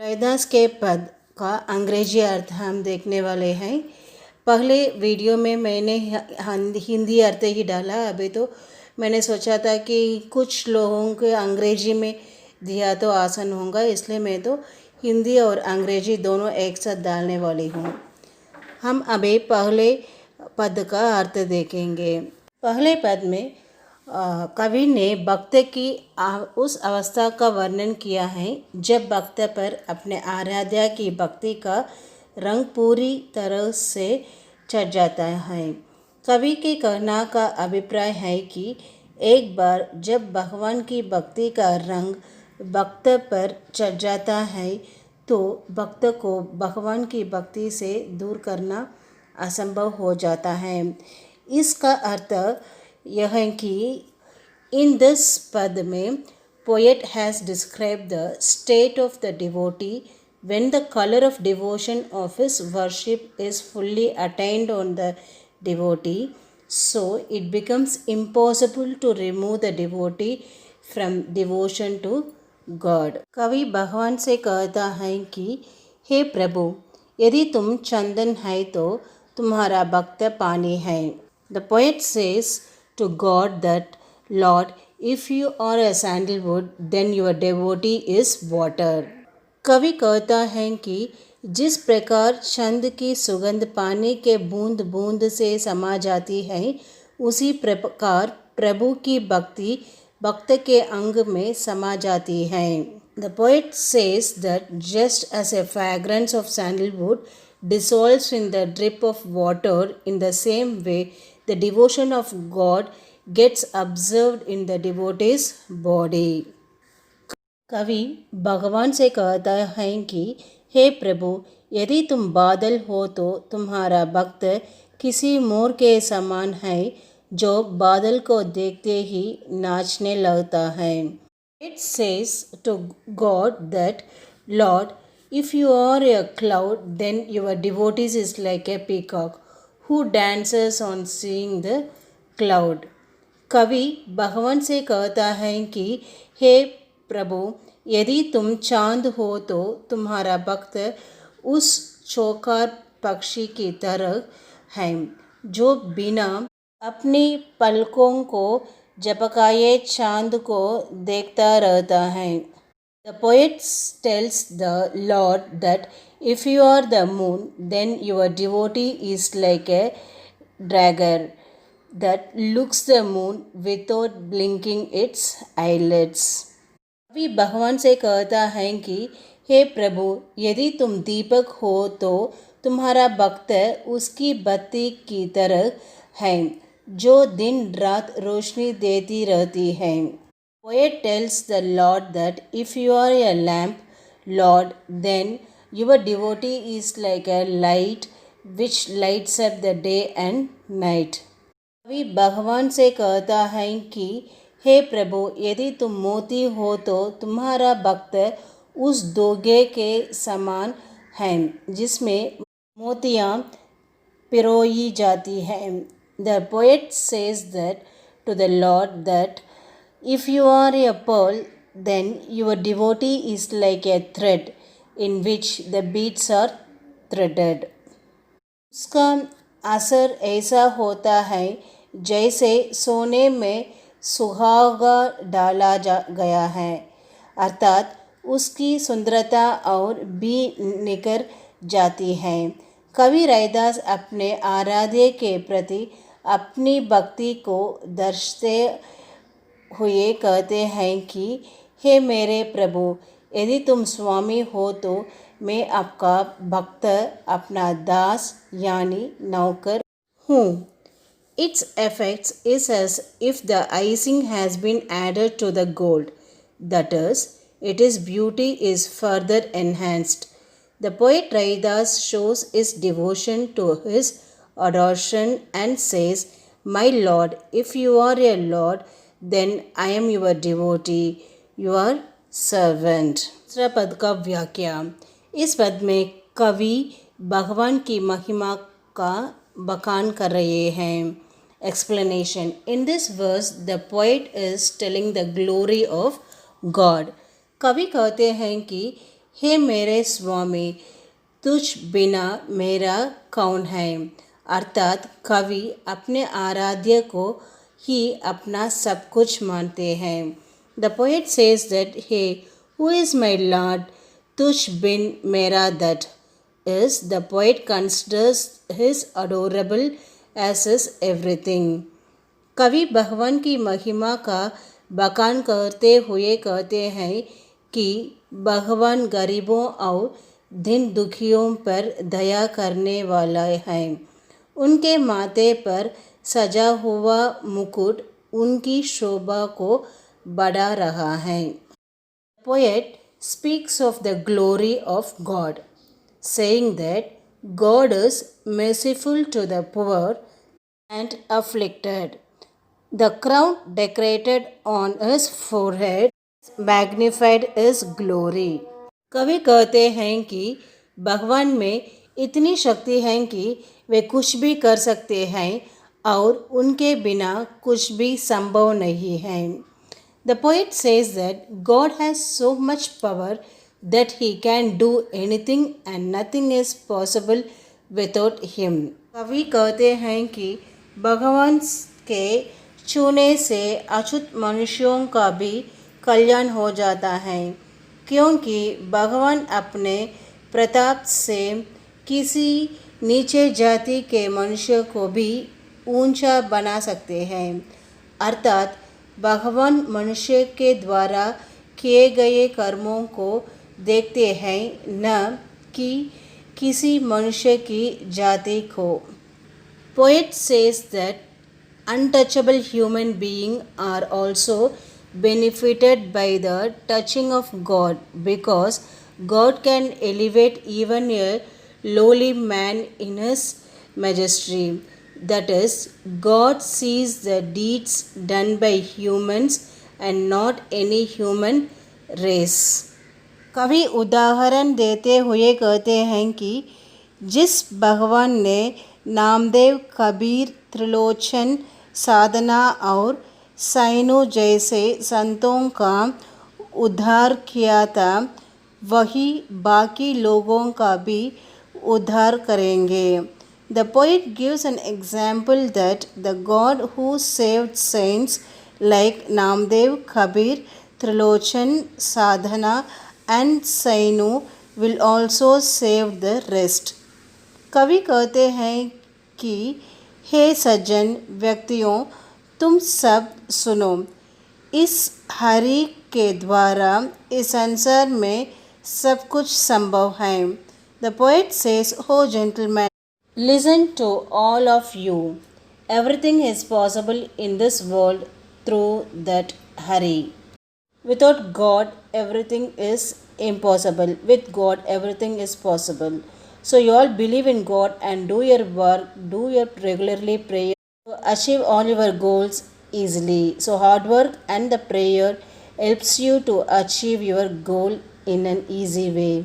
रैदास के पद का अंग्रेजी अर्थ हम देखने वाले हैं। पहले वीडियो में मैंने हिंदी अर्थ ही डाला। अभी तो मैंने सोचा था कि कुछ लोगों के अंग्रेजी में दिया तो आसान होगा, इसलिए मैं तो हिंदी और अंग्रेजी दोनों एक साथ डालने वाली हूँ। हम अभी पहले पद का अर्थ देखेंगे। पहले पद में कवि ने भक्त की उस अवस्था का वर्णन किया है जब भक्त पर अपने आराध्या की भक्ति का रंग पूरी तरह से चढ़ जाता है। कवि के कहना का अभिप्राय है कि एक बार जब भगवान की भक्ति का रंग भक्त पर चढ़ जाता है तो भक्त को भगवान की भक्ति से दूर करना असंभव हो जाता है। इसका अर्थ यह है कि इन दिस पद में poet has describe the state of the devotee when the color of devotion of his worship is fully attained on the devotee, so it becomes impossible to remove the devotee from devotion to God. कवि भगवान से कहता है कि हे प्रभु, यदि तुम चंदन है तो तुम्हारा भक्त पानी है। The poet says to God that, Lord, if you are a sandalwood, then your devotee is water. कवि कहता है कि जिस प्रकार चंद की सुगंध पानी के बूंद बूंद से समा जाती है, उसी प्रकार प्रभु की भक्ति भक्त के अंग में समा जाती है। The poet says that just as a fragrance of sandalwood dissolves in the drip of water, in the same way the devotion of God gets absorbed in the devotee's body. कवि भगवान से कहता है कि हे प्रभु, यदि तुम बादल हो तो तुम्हारा भक्त किसी मोर के समान है जो बादल को देखते ही नाचने लगता है। It says to God that, Lord, if you are a cloud, then your devotees is like a peacock who dances on seeing the cloud. कवि भगवान से कहता है कि हे प्रभु, यदि तुम चांद हो तो तुम्हारा भक्त उस चौकार पक्षी की तरह है जो बिना अपनी पलकों को झपकाए चांद को देखता रहता है। The poet tells the Lord that if you are the moon, then your devotee is like a dagger that looks the moon without blinking its eyelids. कवि भगवान से कहता है कि हे प्रभु, यदि तुम दीपक हो तो तुम्हारा भक्त उसकी बत्ती की तरह है जो दिन रात रोशनी देती रहती है। Poet tells the Lord that if you are a lamp, Lord, then your devotee is like a light which lights up the day and night. कवि भगवान से कहता है कि हे प्रभु, यदि तुम मोती हो तो तुम्हारा भक्त उस दोगे के समान है जिसमें मोतियाँ पिरोई जाती हैं। The poet says that to the Lord that if you are a pearl, then your devotee is like a thread in which the beads are threaded. उसका असर ऐसा होता है जैसे सोने में सुहागा डाला गया है, अर्थात उसकी सुंदरता और भी निखर जाती है। कवि रैदास अपने आराध्य के प्रति अपनी भक्ति को दर्शाते हुए कहते हैं कि हे मेरे प्रभु, यदि तुम स्वामी हो तो मैं आपका भक्त, अपना दास यानी नौकर हूँ। Its effects is as if the icing has been added to the gold, that is, its beauty is further enhanced. The poet Raidas shows his devotion to his adoration and says, My Lord, if you are a Lord, then I am your devotee, your servant. दूसरा पद का व्याख्या। इस पद में कवि भगवान की महिमा का बखान कर रहे हैं। Explanation. In this verse, the poet is telling the glory of God. कवि कहते हैं कि हे मेरे स्वामी, तुझ बिना मेरा कौन है। अर्थात कवि अपने आराध्य को ही अपना सब कुछ मानते हैं। The poet says that he who is my lord, तुझ बिन मेरा that is the poet considers his adorable as his everything. कवि भगवान की महिमा का बखान करते हुए कहते हैं कि भगवान गरीबों और दिन दुखियों पर दया करने वाला है। उनके माथे पर सजा हुआ मुकुट उनकी शोभा को बढ़ा रहा है। Poet speaks of the glory of God, saying that God is merciful to the poor and afflicted. The crown decorated on his forehead magnified his glory. कवि कहते हैं कि भगवान में इतनी शक्ति है कि वे कुछ भी कर सकते हैं और उनके बिना कुछ भी संभव नहीं है। The poet says that God has so much power that he can do anything and nothing is possible without him. कवि कहते हैं कि भगवान के छूने से अछूत मनुष्यों का भी कल्याण हो जाता है, क्योंकि भगवान अपने प्रताप से किसी नीचे जाति के मनुष्य को भी ऊंचा बना सकते हैं। अर्थात भगवान मनुष्य के द्वारा किए गए कर्मों को देखते हैं, न कि किसी मनुष्य की जाति को। Poet says that untouchable human beings are also benefited by the touching of God, because God can elevate even a lowly man in his majesty. That is, God sees the deeds done by humans and not any human race. कवि उदाहरण देते हुए कहते हैं कि जिस भगवान ने नामदेव, कबीर, त्रिलोचन, साधना और सैनु जैसे संतों का उद्धार किया था, वही बाकी लोगों का भी उद्धार करेंगे। The poet gives an example that the God who saved saints like Namdev, Kabir, Trilochan, Sadhana and Sainu will also save the rest. कवि कहते हैं कि हे सज्जन व्यक्तियों, तुम सब सुनो, इस हरि के द्वारा इस संसार में सब कुछ संभव है। The poet says, "Oh gentlemen, listen to all of you. Everything is possible in this world through that Hari. Without God, everything is impossible. With God, everything is possible. So you all believe in God and do your work, do your regularly prayer to achieve all your goals easily. So hard work and the prayer helps you to achieve your goal in an easy way."